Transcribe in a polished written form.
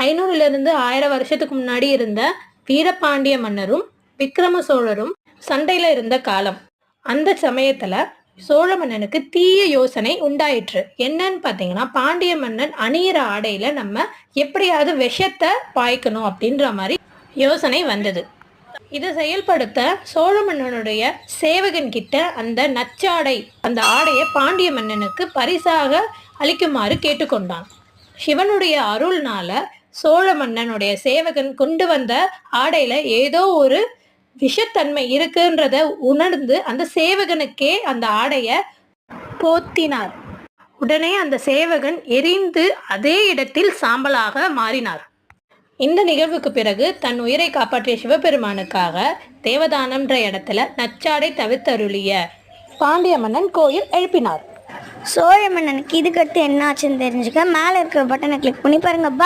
500லிருந்து 1000 வருஷத்துக்கு முன்னாடி இருந்த வீரபாண்டிய மன்னரும் விக்ரம சோழரும் சண்டையில இருந்த காலம். அந்த சமயத்துல சோழ மன்னனுக்கு தீய யோசனை உண்டாயிற்று. என்னன்னு பாத்தீங்கன்னா, பாண்டிய மன்னன் அணியிற ஆடையில நம்ம எப்படியாவது விஷத்தை பாய்க்கணும் அப்படின்ற மாதிரி யோசனை வந்தது. இதை செயல்படுத்த சோழ மன்னனுடைய சேவகன் கிட்ட அந்த நச்சாடை, அந்த ஆடையை பாண்டிய மன்னனுக்கு பரிசாக அளிக்குமாறு கேட்டுக்கொண்டான். சிவனுடைய அருள்னால சோழ மன்னனுடைய சேவகன் கொண்டு வந்த ஆடையில ஏதோ ஒரு விஷத்தன்மை இருக்குன்றத உணர்ந்து அந்த சேவகனுக்கே அந்த ஆடைய போத்தினார். உடனே அந்த சேவகன் எரிந்து அதே இடத்தில் சாம்பலாக மாறினார். இந்த நிகழ்வுக்கு பிறகு தன் உயிரை காப்பாற்றிய சிவபெருமானுக்காக தேவதானம்ன்ற இடத்துல நச்சாடை தவிர்த்தருளிய பாண்டிய மன்னன் கோயில் எழுப்பினார். சோழ மன்னனுக்கு இதுக்கடுத்து என்ன ஆச்சுன்னு தெரிஞ்சுக்க மேலே இருக்கிற பட்டனை கிளிக் பண்ணி பாருங்க.